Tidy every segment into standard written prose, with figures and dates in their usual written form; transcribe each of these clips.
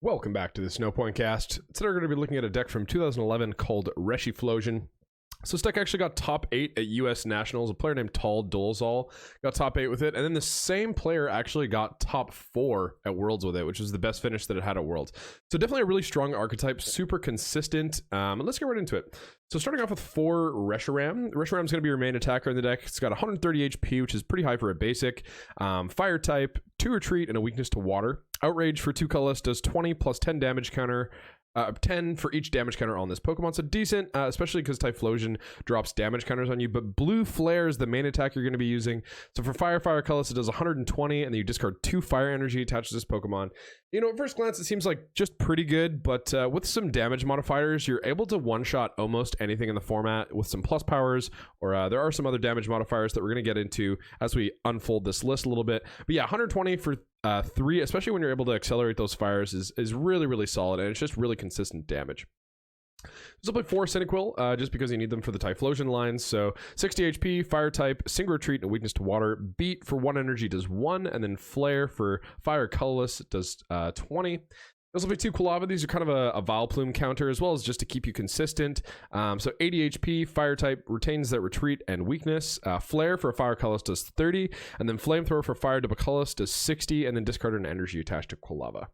Welcome back to the Snowpoint Cast. Today we're going to be looking at a deck from 2011 called Reshiphlosion. So this deck actually got top 8 at US Nationals. A player named Tall Dolezal got top 8 with it. And then the same player actually got top 4 at Worlds with it, which was the best finish that it had at Worlds. So definitely a really strong archetype, super consistent. And let's get right into it. So starting off with 4 Reshiram. Reshiram's going to be your main attacker in the deck. It's got 130 HP, which is pretty high for a basic. Fire type, 2 retreat, and a weakness to water. Outrage for 2 colorless does 20 plus 10 damage counter. 10 for each damage counter on this Pokemon, so decent, especially because Typhlosion drops damage counters on you. But Blue Flare is the main attack you're going to be using. So for Fire colorless, it does 120, and then you discard 2 fire energy attached to this Pokemon. You know, at first glance, it seems like just pretty good, but with some damage modifiers, you're able to one-shot almost anything in the format with some plus powers, or there are some other damage modifiers that we're going to get into as we unfold this list a little bit. But yeah, 120 for 3, especially when you're able to accelerate those fires, is really, really solid, and it's just really consistent damage. So play 4 Cyndaquil, just because you need them for the Typhlosion lines. So 60 HP, fire type, single retreat, and a weakness to water. Beat for 1 energy does 1, and then flare for fire colorless does 20. This will be 2 Quilava. These are kind of a Vileplume counter, as well as just to keep you consistent. So 80 HP, fire type, retains that retreat and weakness. Flare for a fire colorless does 30, and then flamethrower for fire double colorless does 60, and then discard an energy attached to Quilava.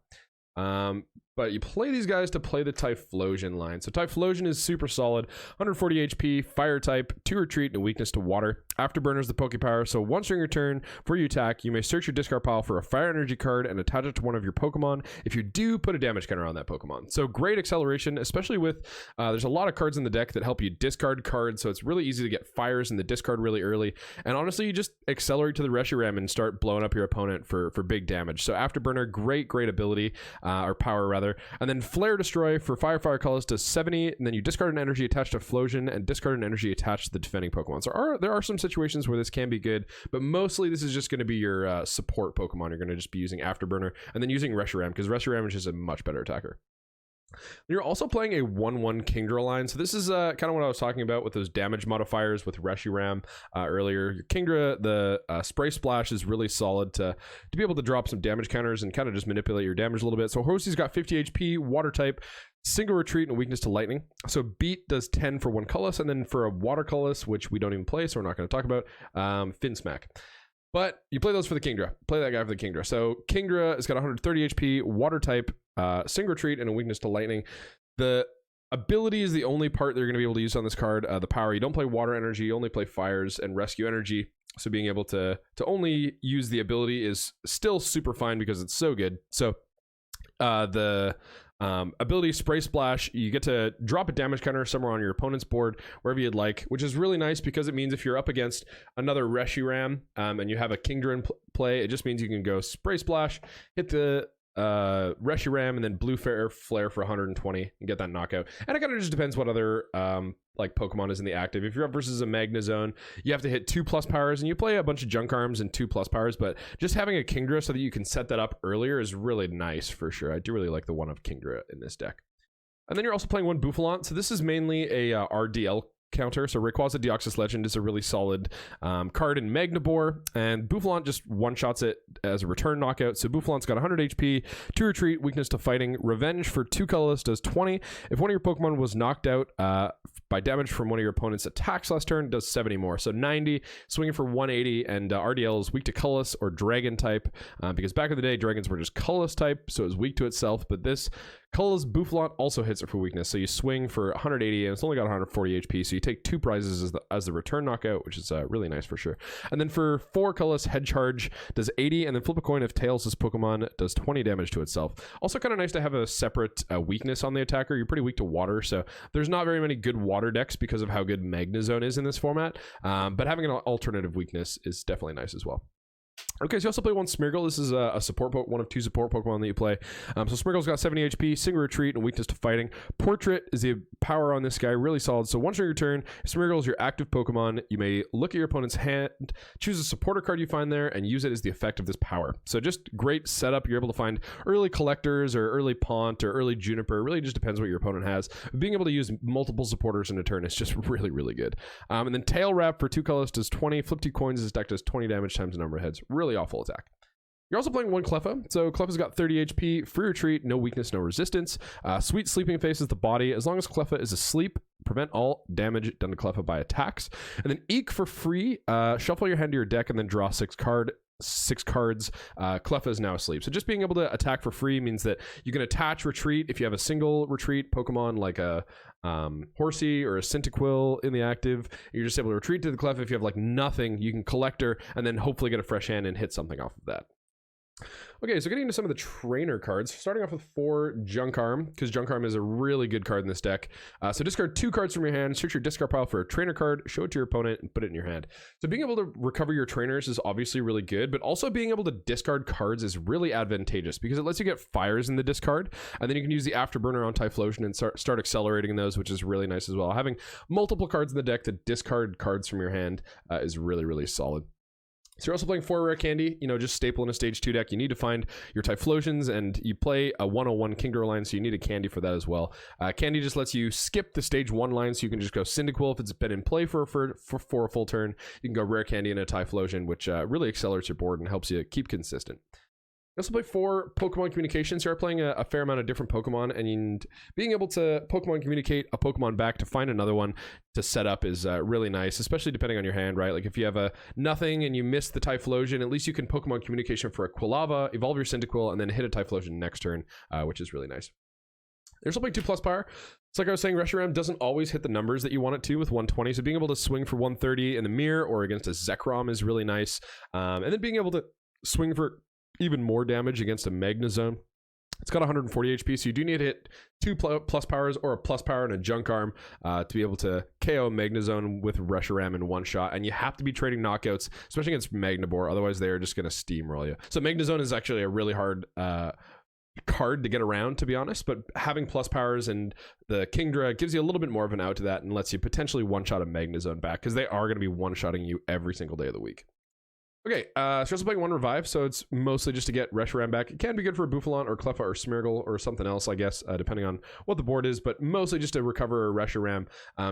But you play these guys to play the Typhlosion line. So Typhlosion is super solid, 140 HP, fire type, 2 retreat, and a weakness to water. Afterburner's the Pokepower, so once during your turn, before you attack, you may search your discard pile for a fire energy card and attach it to one of your Pokemon. If you do, put a damage counter on that Pokemon. So great acceleration, especially with, there's a lot of cards in the deck that help you discard cards, so it's really easy to get fires in the discard really early. And honestly, you just accelerate to the Reshiram and start blowing up your opponent for big damage. So Afterburner, great ability, or power rather. And then Flare Destroy for fire colors does 70, and then you discard an energy attached to Flosion and discard an energy attached to the defending Pokemon. So there are some situations where this can be good, but mostly this is just going to be your support Pokemon. You're going to just be using Afterburner and then using Reshiram, because Reshiram is just a much better attacker. You're also playing a 1/1 Kingdra line. So this is kind of what I was talking about with those damage modifiers with Reshiram earlier. Your Kingdra, the Spray Splash is really solid to be able to drop some damage counters and kind of just manipulate your damage a little bit. So Horsea's got 50 HP, water type, single retreat, and a weakness to lightning. So Beat does 10 for 1 colorless, and then for a water colorless, which we don't even play, so we're not going to talk about, Fin Smack. But you play those for the Kingdra. Play that guy for the Kingdra. So Kingdra has got 130 HP, water type, single retreat, and a weakness to lightning. The ability is the only part that you're going to be able to use on this card. The power, you don't play water energy, you only play fires and rescue energy. So being able to only use the ability is still super fine because it's so good. So the ability Spray Splash, you get to drop a damage counter somewhere on your opponent's board, wherever you'd like, which is really nice because it means if you're up against another Reshiram and you have a Kingdra in play, it just means you can go Spray Splash, hit the Reshiram, and then Blue Flare for 120 and get that knockout. And it kind of just depends what other like Pokemon is in the active. If you're up versus a Magnezone, you have to hit 2 plus powers, and you play a bunch of Junk Arms and 2 plus powers, but just having a Kingdra so that you can set that up earlier is really nice for sure. I do really like the one of Kingdra in this deck. And then you're also playing 1 Bouffalant. So this is mainly a RDL counter. So Rayquaza Deoxys Legend is a really solid card in Magnabore, and Bouffalant just one-shots it as a return knockout. So Bouffalant's got 100 HP, 2 retreat, weakness to fighting, revenge for 2 colorless does 20. If one of your Pokemon was knocked out by damage from one of your opponent's attacks last turn, does 70 more. So 90, swinging for 180, and RDL is weak to colorless or dragon type, because back in the day, dragons were just colorless type, so it was weak to itself, but this colorless Bouffalant also hits it for weakness. So you swing for 180, and it's only got 140 HP, so you take 2 prizes as the return knockout, which is really nice for sure. And then for 4 colorless, Head Charge does 80, and then flip a coin if Tails this Pokemon does 20 damage to itself. Also kind of nice to have a separate weakness on the attacker. You're pretty weak to water, so there's not very many good water decks because of how good Magnezone is in this format, but having an alternative weakness is definitely nice as well. Okay, so you also play 1 Smeargle. This is a support one of 2 support Pokemon that you play. So Smeargle's got 70 HP, single retreat, and weakness to fighting. Portrait is the power on this guy, really solid. So once during your turn, if Smeargle is your active Pokemon, you may look at your opponent's hand, choose a supporter card you find there, and use it as the effect of this power. So just great setup. You're able to find early Collectors or early PONT or early Juniper. It really just depends what your opponent has. Being able to use multiple supporters in a turn is just really good. And then Tail Wrap for 2 colors does 20. Flip 2 coins. This deck does 20 damage times the number of heads. Really really awful attack. You're also playing one Cleffa. So Cleffa's got 30 HP, free retreat, no weakness, no resistance. Sweet Sleeping Face is the body. As long as Cleffa is asleep, prevent all damage done to Cleffa by attacks. And then Eek for free, shuffle your hand to your deck and then draw 6 cards. Cleffa is now asleep. So just being able to attack for free means that you can attach retreat if you have a single retreat Pokemon like a Horsea or a Cyndaquil in the active. You're just able to retreat to the Cleffa. If you have like nothing, you can collect her and then hopefully get a fresh hand and hit something off of that. Okay, so getting into some of the trainer cards, starting off with 4 Junk Arm, because Junk Arm is a really good card in this deck. So discard 2 cards from your hand, search your discard pile for a trainer card, show it to your opponent, and put it in your hand. So being able to recover your trainers is obviously really good, but also being able to discard cards is really advantageous because it lets you get fires in the discard, and then you can use the Afterburner on Typhlosion and start accelerating those, which is really nice as well. Having multiple cards in the deck to discard cards from your hand is really, really solid. So you're also playing 4 Rare Candy, just staple in a stage 2 deck. You need to find your Typhlosions, and you play a 101 Kingdra line, so you need a Candy for that as well. Candy just lets you skip the stage 1 line, so you can just go Cyndaquil if it's been in play for a full turn. You can go Rare Candy and a Typhlosion, which really accelerates your board and helps you keep consistent. You also play 4 Pokemon Communications. So you're playing a fair amount of different Pokemon, and being able to Pokemon communicate a Pokemon back to find another one to set up is really nice, especially depending on your hand, right? Like if you have a nothing and you miss the Typhlosion, at least you can Pokemon Communication for a Quilava, evolve your Cyndaquil, and then hit a Typhlosion next turn, which is really nice. There's also playing 2 Pluspower. It's like I was saying, Reshiram doesn't always hit the numbers that you want it to with 120, so being able to swing for 130 in the mirror or against a Zekrom is really nice. And then being able to swing for even more damage against a Magnezone. It's got 140 HP, so you do need to hit 2 Pluspowers or a Pluspower and a Junk Arm to be able to KO Magnezone with Reshiram in one shot, and you have to be trading knockouts, especially against Magnabor, otherwise they are just going to steamroll you. So Magnezone is actually a really hard card to get around, to be honest, but having Pluspowers and the Kingdra gives you a little bit more of an out to that and lets you potentially one-shot a Magnezone back, because they are going to be one-shotting you every single day of the week. Okay, so you're also playing 1 Revive, so it's mostly just to get Reshiram back. It can be good for a Bouffalant or Cleffa or Smeargle or something else, I guess, depending on what the board is, but mostly just to recover Reshiram.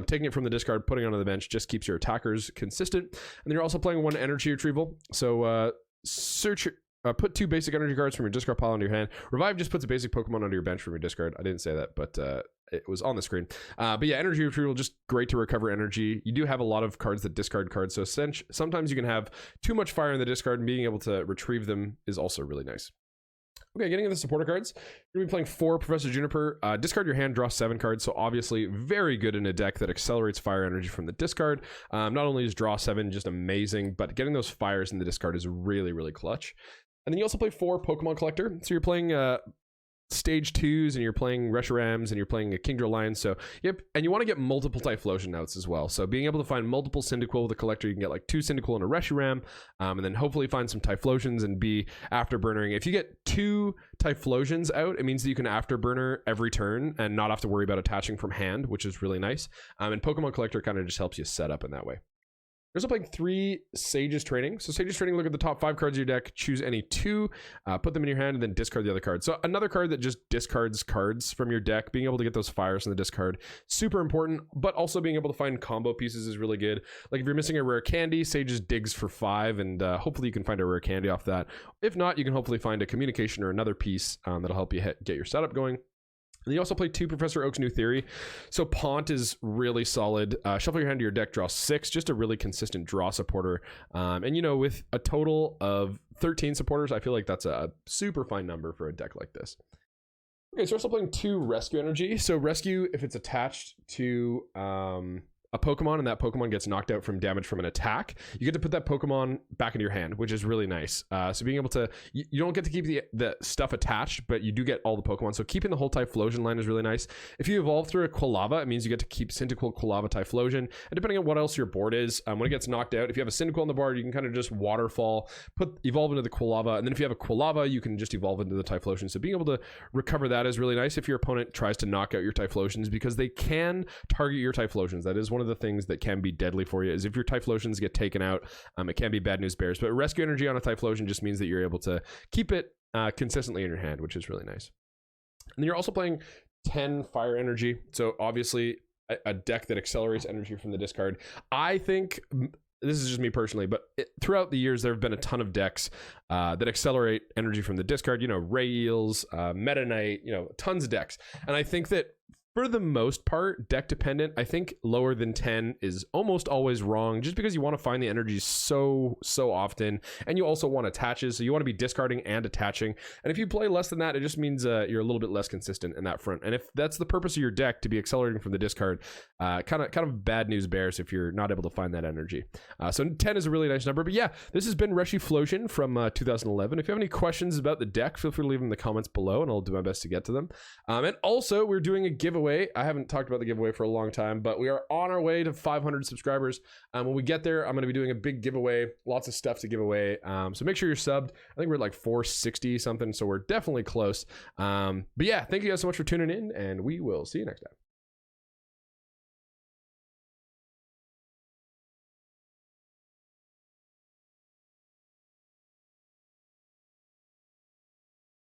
Taking it from the discard, putting it onto the bench just keeps your attackers consistent. And then you're also playing 1 Energy Retrieval, so put 2 basic energy cards from your discard pile into your hand. Revive just puts a basic Pokemon onto your bench from your discard. I didn't say that, but it was on the screen. But yeah, Energy Retrieval, just great to recover energy. You do have a lot of cards that discard cards, so sometimes you can have too much fire in the discard, and being able to retrieve them is also really nice. Okay, getting into the supporter cards, you're going to be playing 4 Professor Juniper. Discard your hand, draw 7 cards, so obviously very good in a deck that accelerates fire energy from the discard. Not only is draw 7 just amazing, but getting those fires in the discard is really, really clutch. And then you also play 4 Pokemon Collector. So you're playing stage 2s, and you're playing Reshirams, and you're playing a Kingdra line. So yep, and you want to get multiple Typhlosion outs as well. So being able to find multiple Cyndaquil with a Collector, you can get like 2 Cyndaquil and a Reshiram, and then hopefully find some Typhlosions and be afterburnering. If you get 2 Typhlosions out, it means that you can afterburner every turn and not have to worry about attaching from hand, which is really nice. And Pokemon Collector kind of just helps you set up in that way. You're also playing 3 Sage's Training. So Sage's Training, look at the top 5 cards of your deck, choose any 2, put them in your hand, and then discard the other card. So another card that just discards cards from your deck, being able to get those fires in the discard, super important, but also being able to find combo pieces is really good. Like if you're missing a Rare Candy, Sage's digs for 5, and hopefully you can find a Rare Candy off that. If not, you can hopefully find a Communication or another piece that'll help you get your setup going. And you also play 2 Professor Oak's New Theory. So PONT is really solid. Shuffle your hand to your deck, draw 6, just a really consistent draw supporter. And with a total of 13 supporters, I feel like that's a super fine number for a deck like this. Okay, so we're also playing 2 Rescue Energy. So Rescue, if it's attached to a Pokemon and that Pokemon gets knocked out from damage from an attack, you get to put that Pokemon back into your hand, which is really nice. So being able to, you don't get to keep the stuff attached, but you do get all the Pokemon. So keeping the whole Typhlosion line is really nice. If you evolve through a Quilava, it means you get to keep Cyndaquil, Quilava, Typhlosion, and depending on what else your board is, when it gets knocked out, if you have a Cyndaquil on the board, you can kind of just waterfall, evolve into the Quilava, and then if you have a Quilava, you can just evolve into the Typhlosion. So being able to recover that is really nice if your opponent tries to knock out your Typhlosions, because they can target your Typhlosions. That is one of the things that can be deadly for you, is if your Typhlosions get taken out, it can be bad news bears. But Rescue Energy on a Typhlosion just means that you're able to keep it consistently in your hand, which is really nice. And then you're also playing 10 Fire Energy. So obviously a deck that accelerates energy from the discard. I think this is just me personally, but throughout the years, there have been a ton of decks that accelerate energy from the discard. You know, Ray Eels, Meta Knight, you know, tons of decks. And I think that for the most part, deck dependent, I think lower than 10 is almost always wrong, just because you want to find the energy so often, and you also want attaches, so you want to be discarding and attaching. And if you play less than that, it just means you're a little bit less consistent in that front. And if that's the purpose of your deck, to be accelerating from the discard, kind of bad news bears if you're not able to find that energy. So 10 is a really nice number. But yeah, this has been Reshiphlosion from 2011. If you have any questions about the deck, feel free to leave them in the comments below, and I'll do my best to get to them. And also, we're doing a giveaway. I haven't talked about the giveaway for a long time, but we are on our way to 500 subscribers. When we get there, I'm going to be doing a big giveaway, lots of stuff to give away. So make sure you're subbed. I think we're at like 460 something, so we're definitely close. But yeah, thank you guys so much for tuning in, and we will see you next time.